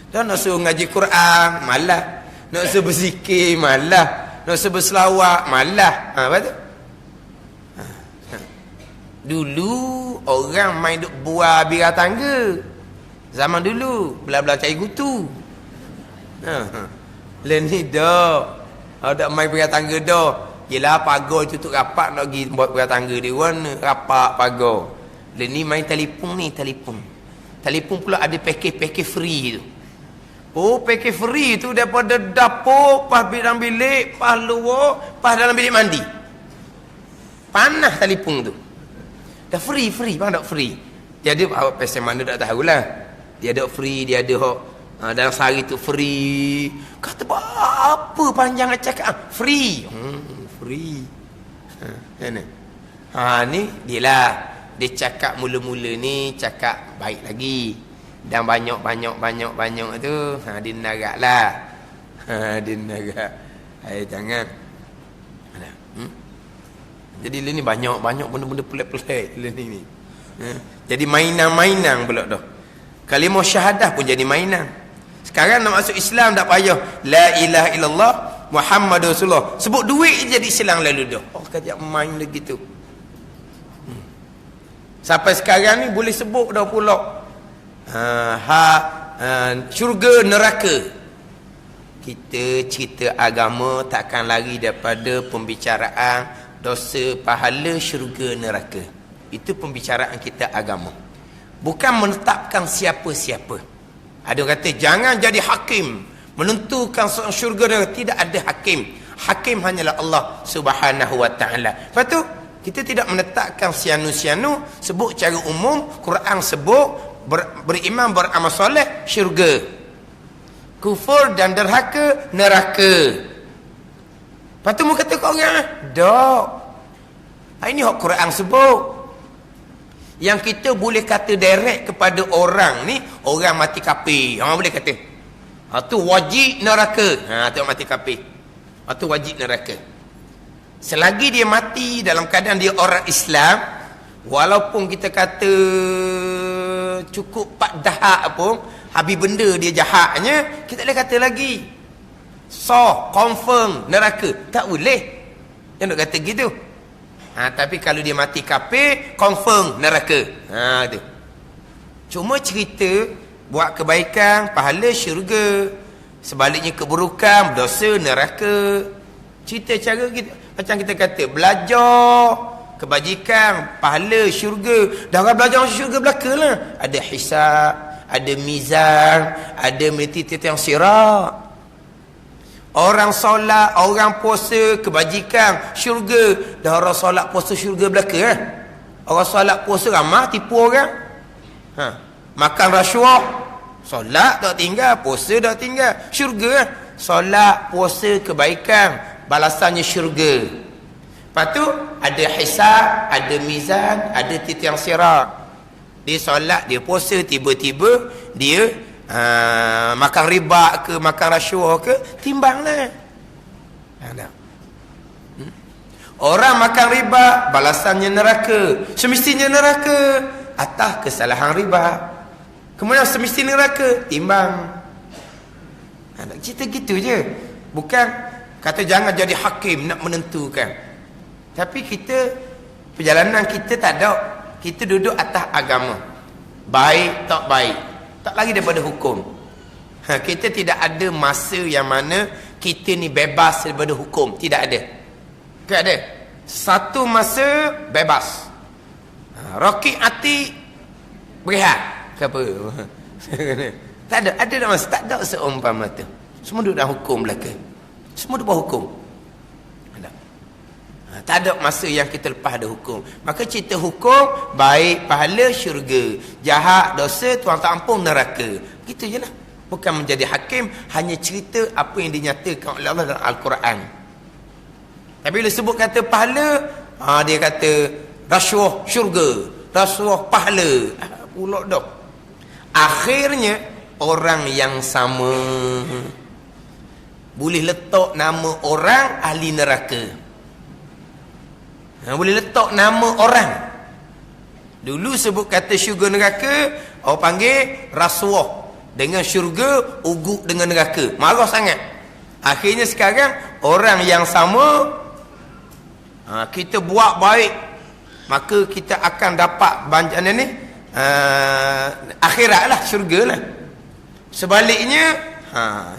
Dan nak suruh ngaji Quran, malah. Nak suruh berzikir, malah. Nak suruh berselawat, malah. Apa tu? Dulu orang main duk buah bira tangga. Zaman dulu belah-belah cari gutu. Lain ni dah. Ada main bira tangga dah. Yelah pagar tutup rapat nak pergi buat bira tangga dia warna rapat pagar. Lain ni main telefon ni, telefon. Telefon pula ada package free tu. Package free tu daripada dapur, pas dalam bilik, pas luar, pas dalam bilik mandi. Panas telefon tu. Dah free, bang tak free. Dia ada awak pesen mana tak tahulah. Dia ada free, dia ada dalam sehari tu free. Kata apa panjang nak cakap? Free. Free. Ni dia lah. Dia cakap mula-mula ni cakap baik lagi. Dan banyak tu dia narak lah. Dia narak. Jangan. Jadi ni banyak benda-benda pelik-pelik ni. Jadi mainan-mainan pula dah. Kalimah syahadah pun jadi mainan. Sekarang nak masuk Islam tak payah la ilaha illallah Muhammadur Rasulullah. Sebut duit jadi Islam lalu dah. Kajak main lagi tu. Sampai sekarang ni boleh sebut dah pula. Syurga neraka. Kita cerita agama takkan lari daripada pembicaraan dosa, pahala, syurga, neraka. Itu pembicaraan kita agama. Bukan menetapkan siapa-siapa. Ada orang kata jangan jadi hakim menentukan seorang syurga neraka. Tidak ada hakim. Hakim hanyalah Allah Subhanahu wa taala. Lepas tu kita tidak menetapkan sianu-sianu, sebut cara umum. Quran sebut beriman, beramal soleh, syurga. Kufur dan derhaka, neraka. Lepas tu mu kata kat orang, dok. Ini hak Quran sebut. Yang kita boleh kata direct kepada orang ni, orang mati kafir. Orang boleh kata. Tu wajib neraka. Tu mati kafir. Tu wajib neraka. Selagi dia mati dalam keadaan dia orang Islam, walaupun kita kata cukup 4 dahak pun, habis benda dia jahatnya, kita boleh kata lagi confirm neraka. Tak boleh. Jangan kata gitu. Tapi kalau dia mati kafir, confirm neraka. Tu. Cuma cerita buat kebaikan, pahala syurga. Sebaliknya keburukan, dosa, neraka. Cerita cara kita, macam kita kata belajar kebajikan, pahala syurga. Dah orang belajar syurga belaka lah. Ada hisab, ada mizan, ada meniti tentang sirat. Orang solat, orang puasa, kebajikan, syurga. Dah orang solat puasa syurga belaka. Orang solat puasa ramah, tipu orang. Makan rasuah, solat tak tinggal, puasa tak tinggal, syurga. Solat, puasa, kebaikan, balasannya syurga. Lepas tu ada hisab, ada mizan, ada titiang sirat. Dia solat, dia puasa, tiba-tiba dia makan riba ke, makan rasuah ke, timbanglah. Orang makan riba, balasannya neraka. Semestinya neraka atas kesalahan riba. Kemudian semestinya neraka, timbang. Cerita gitu je. Bukan kata jangan jadi hakim nak menentukan. Tapi kita, perjalanan kita tak ada. Kita duduk atas agama. Baik tak baik, tak lagi daripada hukum. Kita tidak ada masa yang mana kita ni bebas daripada hukum. Tidak ada. Tak ada. Satu masa bebas. Roki hati berehat ke apa. Tak ada. Ada tak masa? Tak ada seumpama tu. Semua duduk dalam hukum belaka. Semua duduk bawah hukum. Tak ada masa yang kita lepas ada hukum. Maka cerita hukum, baik pahala syurga, jahat dosa Tuhan tak ampun neraka. Begitu je lah. Bukan menjadi hakim, hanya cerita apa yang dinyatakan oleh Allah dalam Al-Quran. Tapi bila sebut kata pahala, dia kata rasuah syurga, rasuah pahala. Pulak dah. Akhirnya orang yang sama boleh letak nama orang ahli neraka. Boleh letak nama orang. Dulu sebut kata syurga neraka, orang panggil rasuah dengan syurga, ugut dengan neraka. Marah sangat. Akhirnya sekarang orang yang sama, kita buat baik, maka kita akan dapat banjaran ni, akhirat lah, syurga lah. Sebaliknya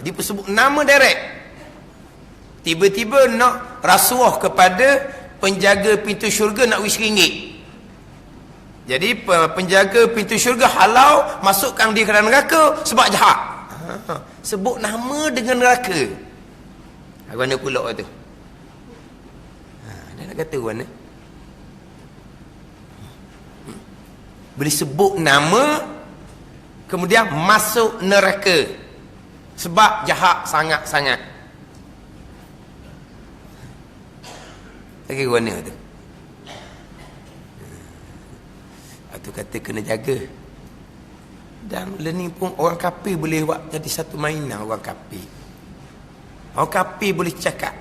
dia sebut nama direct. Tiba-tiba nak rasuah kepada penjaga pintu syurga, nak RM1. Jadi penjaga pintu syurga halau masukkan dia ke dalam neraka sebab jahat. Sebut nama dengan neraka. Mana pula tu? Dia nak kata mana? Boleh sebut nama kemudian masuk neraka sebab jahat sangat-sangat. Lagi mana tu? Tu kata kena jaga. Dan learning pun orang kafir boleh buat jadi satu mainan. Orang kafir boleh cakap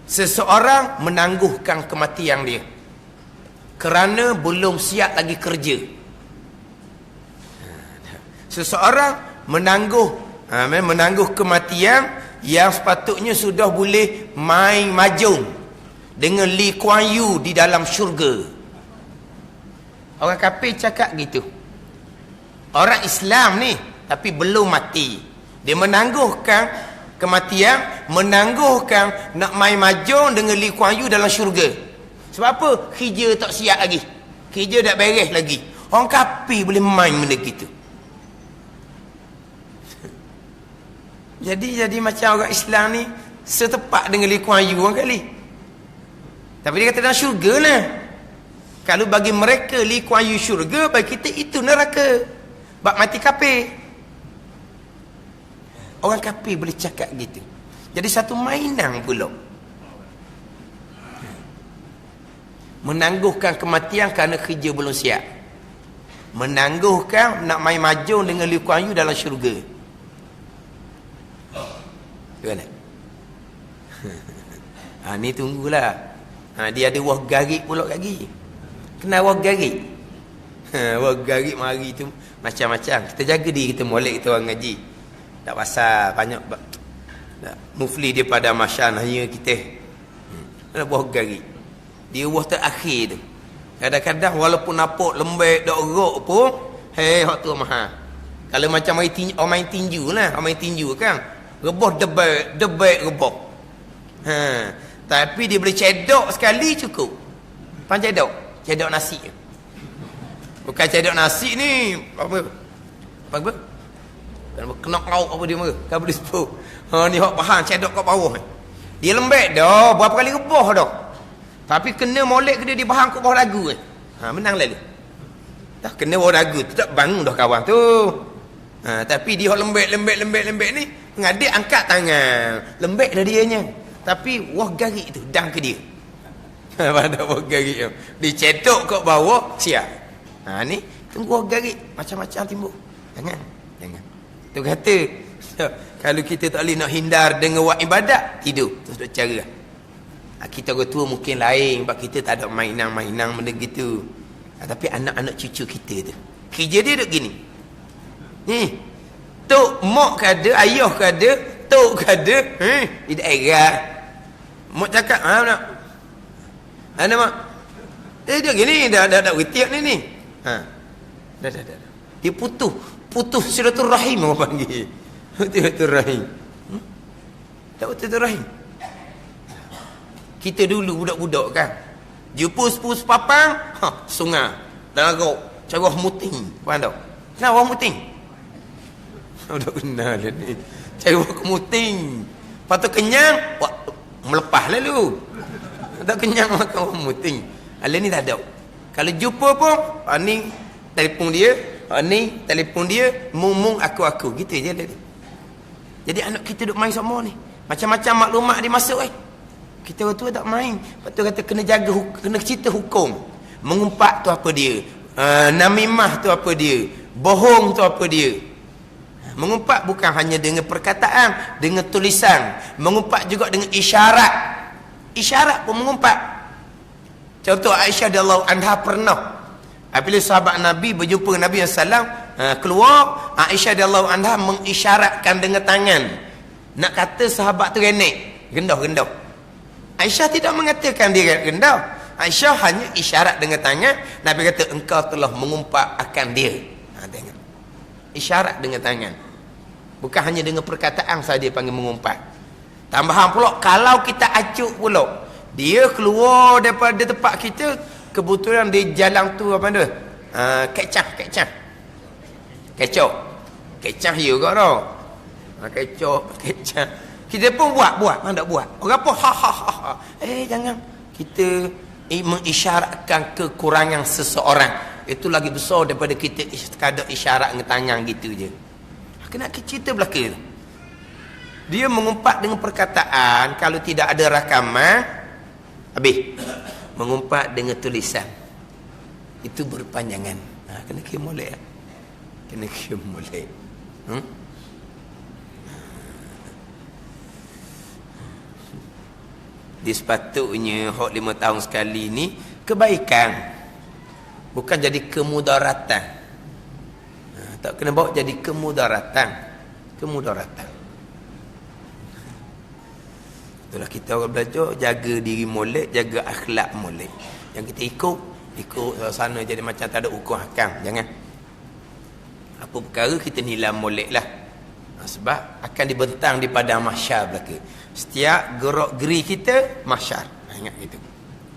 seseorang menangguhkan kematian dia kerana belum siap lagi kerja. Seseorang menangguh kematian yang sepatutnya sudah boleh main mahjong dengan Lee Kuan Yew di dalam syurga. Orang kafir cakap gitu. Orang Islam ni tapi belum mati, dia menangguhkan kematian, menangguhkan nak main mahjong dengan Lee Kuan Yew dalam syurga. Sebab apa? Kerja tak siap lagi, kerja tak beres lagi. Orang kafir boleh main benda gitu. Jadi macam orang Islam ni setepak dengan Lee Kuan Yew orang kali. Tapi dia kata dalam syurga lah. Kalau bagi mereka Lee Kuan Yew syurga, bagi kita itu neraka. Bak mati kafir. Orang kafir boleh cakap gitu. Jadi satu mainan pula. Menangguhkan kematian kerana kerja belum siap. Menangguhkan nak main mahjong dengan Lee Kuan Yew dalam syurga. Gimana? Ni tunggulah. Dia ada wah garik pula lagi. Kenal wah garik? Wah garik mari tu macam-macam. Kita jaga diri kita, molek kita orang ngaji. Tak pasal banyak mufli dia pada masyarakat hanya kita. Ada wah garik. Dia wah terakhir tu. Kadang-kadang walaupun nampak lembek dak erok pun, hak tu mahal. Kalau macam orang main tinju lah, orang main tinju kan. Rebah debek rebah. Tapi dia boleh cedok sekali cukup. Pan cedok nasi. Bukan cedok nasi ni apa? Kena lauk apa dia mara? Kan boleh sebut. Ni hak faham cedok kat bawah. Dia lembek dah, berapa kali rebah dah. Tapi kena molek ke dia bahang kat bawah lagu menang lalu. Dah kena bawah lagu tu tak bangun dah kawan tu. Tapi dia hak lembek ni ngadik angkat tangan. Lembek dah dianya. Tapi wah garik tu dang ke dia. Pada wah garik tu. Dicedok kat bawah siap. Ni tunggu wah garik macam-macam timbul. Jangan. Tu kata kalau kita tak boleh nak hindar dengan buat ibadat, tidur. Tu sudah cara. Kita orang tua mungkin lain sebab kita tak ada mainan benda gitu. Tapi anak-anak cucu kita tu kerja dia duk gini. Tok mak ke ada, ayah ke ada, tok ke ada, di daerah. Mak cakap, nak. Ana mak. Dia gini dah witiak ni. Dah. Dia putus silaturahim orang panggil. Silaturahim. Tak silaturahim. Kita dulu budak-budak kan. Jumpa sepupu sepapang, sungai, darok, carah muting. Faham tak? Kenapa orang muting? Dah kenal dah ni. Carah muting. Lepas tu kenyang, melepas lalu. Tak kenyang makan orang muting. Alah ni tak ada. Kalau jumpa pun, ni telefon dia, ni telefon dia, mung aku. Gitu je lah. Jadi anak kita duk main sama ni. Macam-macam maklumat dia masuk Kita orang tua tak main. Lepas tu kata kena jaga, kena cerita hukum. Mengumpat tu apa dia? Namimah tu apa dia? Bohong tu apa dia? Mengumpat bukan hanya dengan perkataan, dengan tulisan. Mengumpat juga dengan isyarat. Isyarat pun mengumpat. Contoh Aisyah radhiyallahu anha pernah apabila sahabat Nabi berjumpa dengan Nabi SAW, keluar, Aisyah radhiyallahu anha mengisyaratkan dengan tangan. Nak kata sahabat tu renek, gendah. Aisyah tidak mengatakan dia rendah. Aisyah hanya isyarat dengan tangan. Nabi kata engkau telah mengumpat akan dia. Tengok. Isyarat dengan tangan. Bukan hanya dengan perkataan saja panggil mengumpat. Tambahan pula kalau kita acuk pula. Dia keluar daripada tempat kita, kebetulan di jalan tu apa tu? Kecah. Kecah you kat dah. Kecah. Kita pun buat. Mana tak buat? Orang pun ha. Jangan. Kita mengisyaratkan kekurangan seseorang. Itu lagi besar daripada kita sekadar isyarat dengan tangan gitu je. Kena cerita belaka. Dia mengumpat dengan perkataan. Kalau tidak ada rakaman, habis. Mengumpat dengan tulisan. Itu berpanjangan. Kena kira molek. Dia sepatutnya hak 5 tahun sekali ni kebaikan, bukan jadi kemudaratan. Tak kena bawa jadi kemudaratan. Itulah kita orang belajar jaga diri molek, jaga akhlak molek. Yang kita ikut sana jadi macam tak ada hukum hakam. Jangan. Apa perkara kita nilai molek lah. Sebab akan dibentang di padang mahsyar belaka. Setiap gerak geri kita mahsyar. Ingat gitu.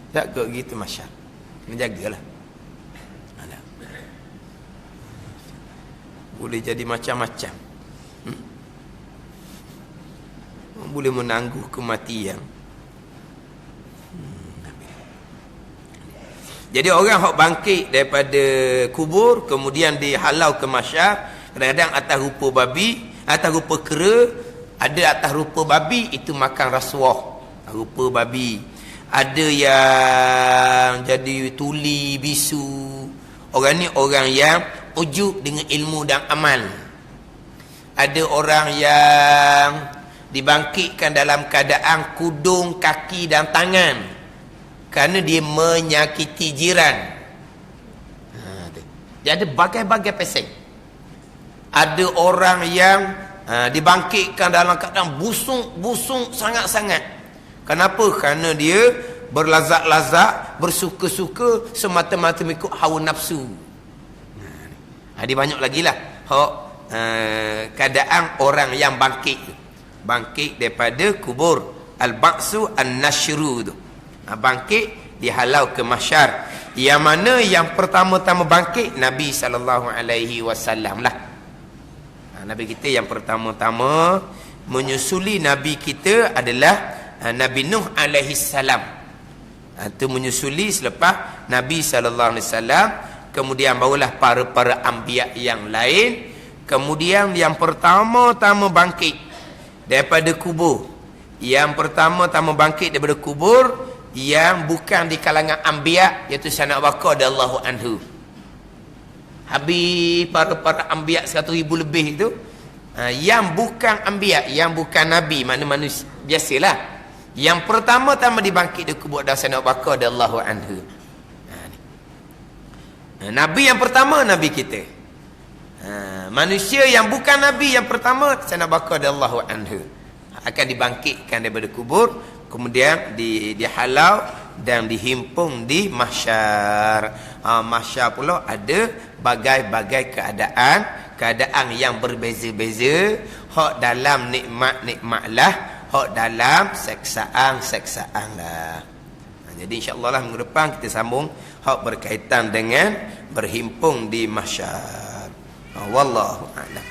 Setiap gerak geri kita mahsyar. Kena jagalah. Boleh jadi macam-macam. Boleh menangguh kematian. Jadi orang hok bangkit daripada kubur kemudian dihalau ke mahsyar, kadang-kadang atas rupa babi, atas rupa kera, ada atas rupa babi itu makan rasuah, rupa babi. Ada yang jadi tuli, bisu. Orang ni orang yang ujub dengan ilmu dan amal. Ada orang yang dibangkitkan dalam keadaan kudung, kaki dan tangan, kerana dia menyakiti jiran. Dia ada bagai-bagai pesek. Ada orang yang dibangkitkan dalam keadaan busung sangat-sangat. Kenapa? Kerana dia berlazat-lazat, bersuka-suka semata-mata mengikut hawa nafsu. Ada banyak lagi lah keadaan orang yang bangkit daripada kubur. Al-ba'su an-nashru tu, bangkit dihalau ke mahsyar. Yang mana yang pertama-tama bangkit Nabi SAW lah. Nabi kita yang pertama-tama menyusuli Nabi kita adalah Nabi Nuh alaihi salam. Itu menyusuli selepas Nabi SAW. Kemudian barulah para anbiya yang lain. Kemudian yang pertama-tama bangkit daripada kubur, yang pertama-tama bangkit daripada kubur yang bukan di kalangan anbiya, iaitu Sayyidina Abu Bakar radhiyallahu anhu. Habis para anbiya 100,000 lebih itu, yang bukan anbiya, yang bukan nabi, mana manusia biasalah. Yang pertama-tama dibangkit di kubur adalah Sayyidina Abu Bakar radhiyallahu anhu. Nabi yang pertama Nabi kita. Manusia yang bukan Nabi yang pertama Sayyidina Abu Bakar radhiyallahu anhu akan dibangkitkan daripada kubur, kemudian dihalau dan dihimpun di mahsyar. Mahsyar pula ada bagai-bagai keadaan yang berbeza-beza. Hak dalam nikmat-nikmat lah, hak dalam seksaan lah. Jadi insya-Allah lah minggu depan kita sambung hak berkaitan dengan berhimpun di mahsyar. Wallahu a'lam.